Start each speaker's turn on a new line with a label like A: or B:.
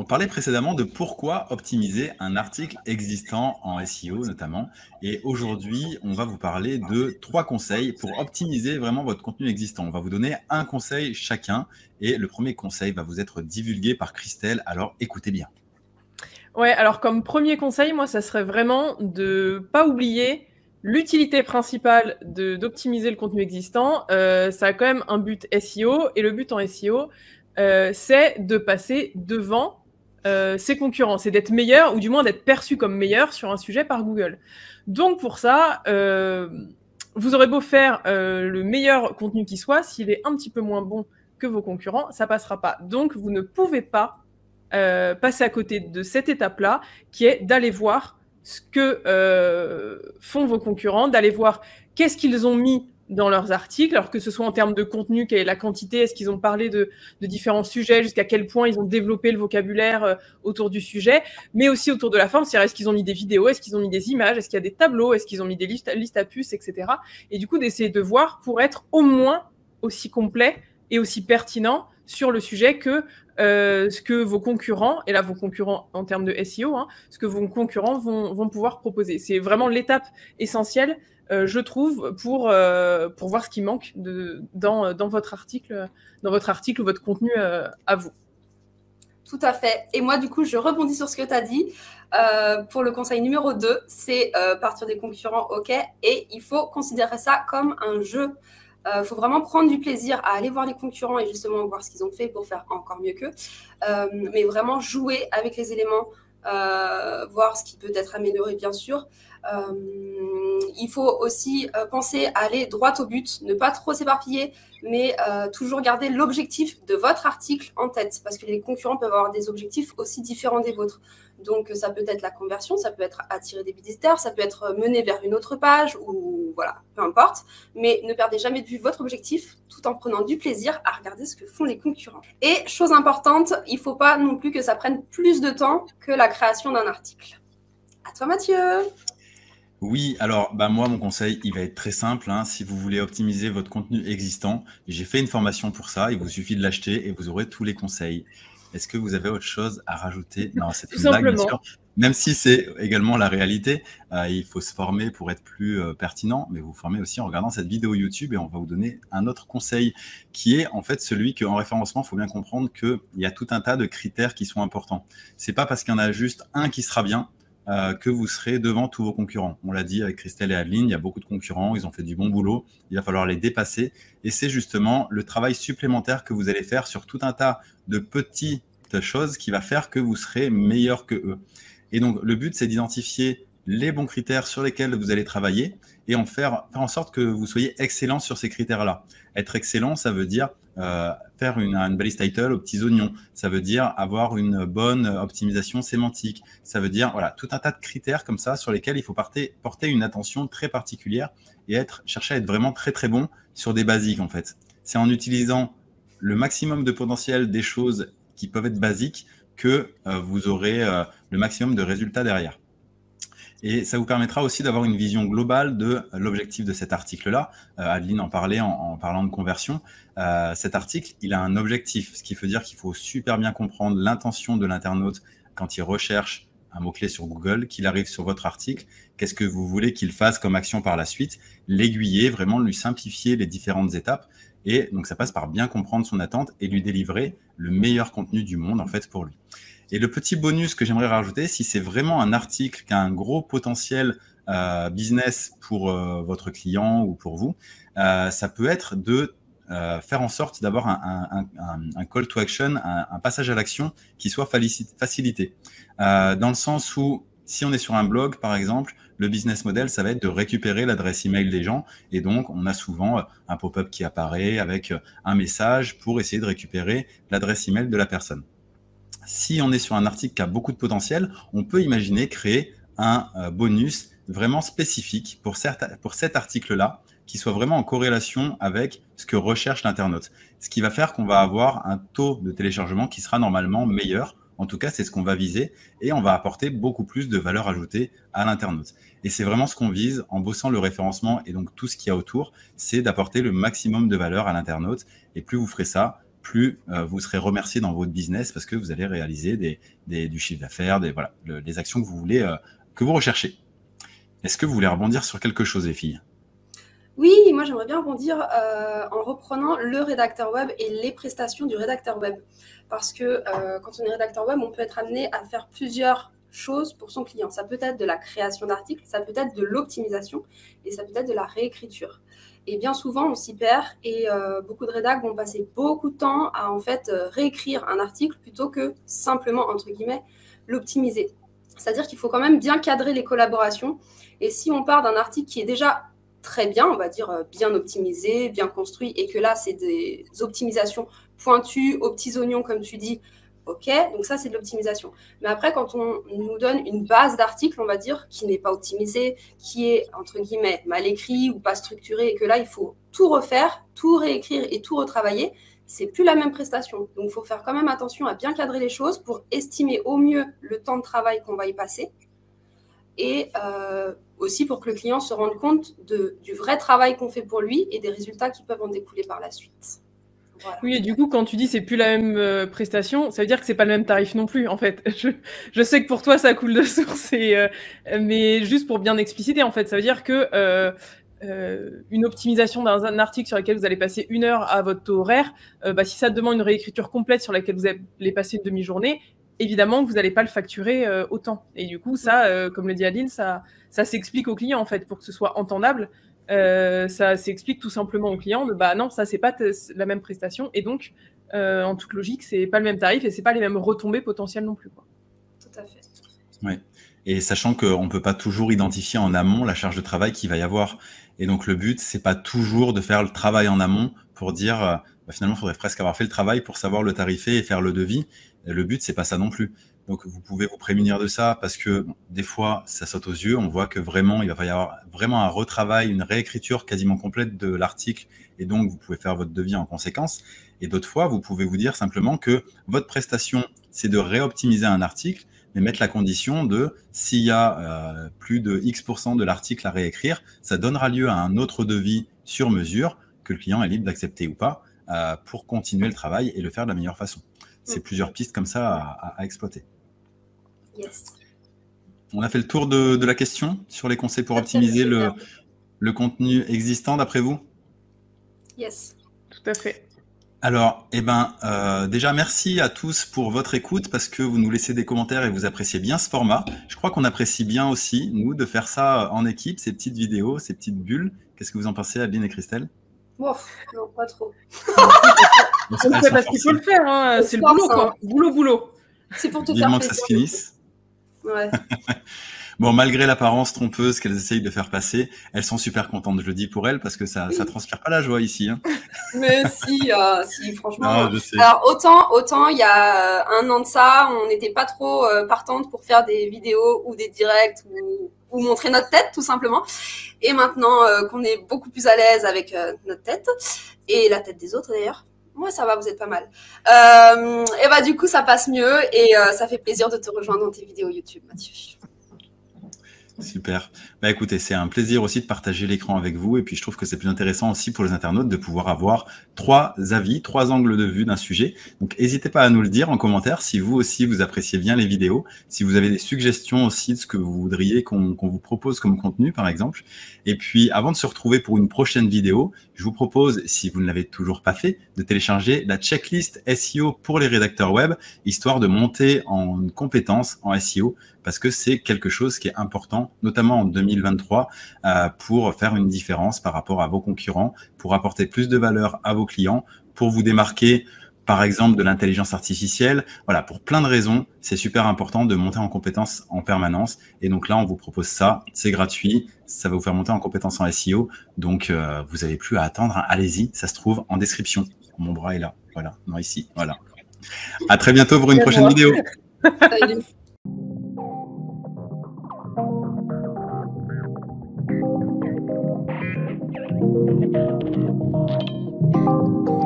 A: On parlait précédemment de pourquoi optimiser un article existant en SEO notamment. Et aujourd'hui, on va vous parler de 3 conseils pour optimiser vraiment votre contenu existant. On va vous donner un conseil chacun et le premier conseil va vous être divulgué par Christelle. Alors écoutez bien.
B: Ouais, alors comme premier conseil, moi, ça serait vraiment de pas oublier l'utilité principale d'optimiser le contenu existant. Ça a quand même un but SEO et le but en SEO, c'est de passer devant ses concurrents, c'est d'être meilleur ou du moins d'être perçu comme meilleur sur un sujet par Google. Donc pour ça, vous aurez beau faire le meilleur contenu qui soit, s'il est un petit peu moins bon que vos concurrents, ça passera pas. Donc vous ne pouvez pas passer à côté de cette étape-là, qui est d'aller voir ce que font vos concurrents, d'aller voir qu'est-ce qu'ils ont mis dans leurs articles, alors que ce soit en termes de contenu, quelle est la quantité, est-ce qu'ils ont parlé de différents sujets, jusqu'à quel point ils ont développé le vocabulaire autour du sujet, mais aussi autour de la forme, c'est-à-dire est-ce qu'ils ont mis des vidéos, est-ce qu'ils ont mis des images, est-ce qu'il y a des tableaux, est-ce qu'ils ont mis des listes à puces, etc. Et du coup, d'essayer de voir pour être au moins aussi complet et aussi pertinent sur le sujet que ce que vos concurrents, et là vos concurrents en termes de SEO, ce que vos concurrents vont pouvoir proposer. C'est vraiment l'étape essentielle, je trouve, pour voir ce qui manque dans votre article ou votre contenu à vous.
C: Tout à fait. Et moi, du coup, je rebondis sur ce que tu as dit. Pour le conseil numéro 2, c'est partir des concurrents, ok. Et il faut considérer ça comme un jeu. Faut vraiment prendre du plaisir à aller voir les concurrents et justement voir ce qu'ils ont fait pour faire encore mieux qu'eux. Mais vraiment jouer avec les éléments, voir ce qui peut être amélioré, bien sûr. Il faut aussi penser à aller droit au but, ne pas trop s'éparpiller, mais toujours garder l'objectif de votre article en tête, parce que les concurrents peuvent avoir des objectifs aussi différents des vôtres. Donc, ça peut être la conversion, ça peut être attirer des visiteurs, ça peut être mener vers une autre page, ou voilà, peu importe. Mais ne perdez jamais de vue votre objectif, tout en prenant du plaisir à regarder ce que font les concurrents. Et chose importante, il ne faut pas non plus que ça prenne plus de temps que la création d'un article. À toi, Mathieu.
A: Oui, alors moi, mon conseil, il va être très simple. Si vous voulez optimiser votre contenu existant, j'ai fait une formation pour ça. Il vous suffit de l'acheter et vous aurez tous les conseils. Est-ce que vous avez autre chose à rajouter? Non, c'est une blague, bien sûr. Même si c'est également la réalité, il faut se former pour être plus pertinent, mais vous formez aussi en regardant cette vidéo YouTube et on va vous donner un autre conseil qui est en fait celui qu'en référencement, il faut bien comprendre qu'il y a tout un tas de critères qui sont importants. C'est pas parce qu'il y en a juste un qui sera bien que vous serez devant tous vos concurrents. On l'a dit avec Christelle et Adeline, il y a beaucoup de concurrents, ils ont fait du bon boulot, il va falloir les dépasser. Et c'est justement le travail supplémentaire que vous allez faire sur tout un tas de petites choses qui va faire que vous serez meilleur que eux. Et donc, le but, c'est d'identifier les bons critères sur lesquels vous allez travailler et faire en sorte que vous soyez excellent sur ces critères-là. Être excellent, ça veut dire faire une balise title aux petits oignons. Ça veut dire avoir une bonne optimisation sémantique. Ça veut dire voilà, tout un tas de critères comme ça sur lesquels il faut porter une attention très particulière et chercher à être vraiment très très bon sur des basiques en fait. C'est en utilisant le maximum de potentiel des choses qui peuvent être basiques que vous aurez le maximum de résultats derrière. Et ça vous permettra aussi d'avoir une vision globale de l'objectif de cet article-là. Adeline en parlait en parlant de conversion. Cet article, il a un objectif, ce qui veut dire qu'il faut super bien comprendre l'intention de l'internaute quand il recherche un mot-clé sur Google, qu'il arrive sur votre article, qu'est-ce que vous voulez qu'il fasse comme action par la suite, l'aiguiller, vraiment lui simplifier les différentes étapes. Et donc, ça passe par bien comprendre son attente et lui délivrer le meilleur contenu du monde, en fait, pour lui. Et le petit bonus que j'aimerais rajouter, si c'est vraiment un article qui a un gros potentiel business pour votre client ou pour vous, ça peut être de faire en sorte d'avoir un call to action, un passage à l'action qui soit facilité. Dans le sens où, si on est sur un blog, par exemple, le business model, ça va être de récupérer l'adresse email des gens. Et donc, on a souvent un pop-up qui apparaît avec un message pour essayer de récupérer l'adresse email de la personne. Si on est sur un article qui a beaucoup de potentiel, on peut imaginer créer un bonus vraiment spécifique pour cet article-là, qui soit vraiment en corrélation avec ce que recherche l'internaute. Ce qui va faire qu'on va avoir un taux de téléchargement qui sera normalement meilleur. En tout cas, c'est ce qu'on va viser et on va apporter beaucoup plus de valeur ajoutée à l'internaute. Et c'est vraiment ce qu'on vise en bossant le référencement et donc tout ce qu'il y a autour, c'est d'apporter le maximum de valeur à l'internaute. Et plus vous ferez ça, plus vous serez remercié dans votre business parce que vous allez réaliser du chiffre d'affaires, voilà, les actions que vous voulez, que vous recherchez. Est-ce que vous voulez rebondir sur quelque chose, les filles?
C: Oui, moi j'aimerais bien rebondir en reprenant le rédacteur web et les prestations du rédacteur web. Parce que quand on est rédacteur web, on peut être amené à faire plusieurs choses pour son client. Ça peut être de la création d'articles, ça peut être de l'optimisation et ça peut être de la réécriture. Et bien souvent, on s'y perd et beaucoup de rédacs vont passer beaucoup de temps à en fait réécrire un article plutôt que simplement, entre guillemets, l'optimiser. C'est-à-dire qu'il faut quand même bien cadrer les collaborations. Et si on part d'un article qui est déjà très bien, on va dire bien optimisé, bien construit, et que là, c'est des optimisations pointues, aux petits oignons, comme tu dis, ok, donc ça, c'est de l'optimisation. Mais après, quand on nous donne une base d'article, on va dire, qui n'est pas optimisée, qui est, entre guillemets, mal écrit ou pas structuré, et que là, il faut tout refaire, tout réécrire et tout retravailler, c'est plus la même prestation. Donc, il faut faire quand même attention à bien cadrer les choses pour estimer au mieux le temps de travail qu'on va y passer. Et aussi pour que le client se rende compte du vrai travail qu'on fait pour lui et des résultats qui peuvent en découler par la suite. Voilà.
B: Oui, et du coup, quand tu dis c'est plus la même prestation, ça veut dire que c'est pas le même tarif non plus, en fait. Je sais que pour toi, ça coule de source, mais juste pour bien expliciter, en fait, ça veut dire que une optimisation d'un article sur lequel vous allez passer 1 heure à votre taux horaire, si ça demande une réécriture complète sur laquelle vous allez passer une demi-journée, évidemment que vous n'allez pas le facturer autant. Et du coup, ça, comme le dit Adeline, ça s'explique au client, en fait, pour que ce soit entendable. Ça s'explique tout simplement au client de non, ça, c'est pas la même prestation. Et donc, en toute logique, c'est pas le même tarif et c'est pas les mêmes retombées potentielles non plus, quoi.
C: Tout à fait.
A: Ouais. Et sachant qu'on ne peut pas toujours identifier en amont la charge de travail qu'il va y avoir. Et donc, le but, c'est pas toujours de faire le travail en amont pour dire, finalement, il faudrait presque avoir fait le travail pour savoir le tarifer et faire le devis. Et le but, c'est pas ça non plus. Donc, vous pouvez vous prémunir de ça parce que des fois, ça saute aux yeux. On voit que vraiment, il va y avoir vraiment un retravail, une réécriture quasiment complète de l'article. Et donc, vous pouvez faire votre devis en conséquence. Et d'autres fois, vous pouvez vous dire simplement que votre prestation, c'est de réoptimiser un article, mais mettre la condition de s'il y a plus de X% de l'article à réécrire, ça donnera lieu à un autre devis sur mesure que le client est libre d'accepter ou pas pour continuer le travail et le faire de la meilleure façon. C'est plusieurs pistes comme ça à exploiter.
C: Yes.
A: On a fait le tour de la question sur les conseils pour optimiser le contenu existant d'après vous?
C: Yes.
B: Tout à fait.
A: Alors, déjà, merci à tous pour votre écoute parce que vous nous laissez des commentaires et vous appréciez bien ce format. Je crois qu'on apprécie bien aussi, nous, de faire ça en équipe, ces petites vidéos, ces petites bulles. Qu'est-ce que vous en pensez, Adeline et Christelle?
C: Ouf, non, pas trop.
B: On le fait parce qu'il faut le faire, hein. C'est le boulot, quoi. Boulot.
C: C'est pour te
A: Vivement
C: faire
A: que ça
C: plaisir.
A: se finisse.
C: Ouais.
A: Bon, malgré l'apparence trompeuse qu'elles essayent de faire passer, elles sont super contentes, je le dis pour elles, parce que ça transpire pas la joie ici. Hein.
C: Mais si, franchement.
A: Non, je sais.
C: Alors, autant, il y a 1 an de ça, on n'était pas trop partante pour faire des vidéos ou des directs ou montrer notre tête, tout simplement. Et maintenant qu'on est beaucoup plus à l'aise avec notre tête, et la tête des autres d'ailleurs, moi ça va, vous êtes pas mal. Et du coup, ça passe mieux et ça fait plaisir de te rejoindre dans tes vidéos YouTube, Mathieu.
A: Super. Écoutez, c'est un plaisir aussi de partager l'écran avec vous. Et puis, je trouve que c'est plus intéressant aussi pour les internautes de pouvoir avoir 3 avis, 3 angles de vue d'un sujet. Donc, n'hésitez pas à nous le dire en commentaire si vous aussi, vous appréciez bien les vidéos. Si vous avez des suggestions aussi de ce que vous voudriez qu'on vous propose comme contenu, par exemple. Et puis, avant de se retrouver pour une prochaine vidéo, je vous propose, si vous ne l'avez toujours pas fait, de télécharger la checklist SEO pour les rédacteurs web, histoire de monter en compétences en SEO, parce que c'est quelque chose qui est important, notamment en 2023, pour faire une différence par rapport à vos concurrents, pour apporter plus de valeur à vos clients, pour vous démarquer, par exemple, de l'intelligence artificielle. Voilà, pour plein de raisons, c'est super important de monter en compétences en permanence. Et donc là, on vous propose ça, c'est gratuit, ça va vous faire monter en compétences en SEO. Donc, vous n'avez plus à attendre, hein. Allez-y, ça se trouve en description. Mon bras est là, voilà, non ici, voilà. À très bientôt pour une prochaine vidéo.
C: Salut.
D: Thank you.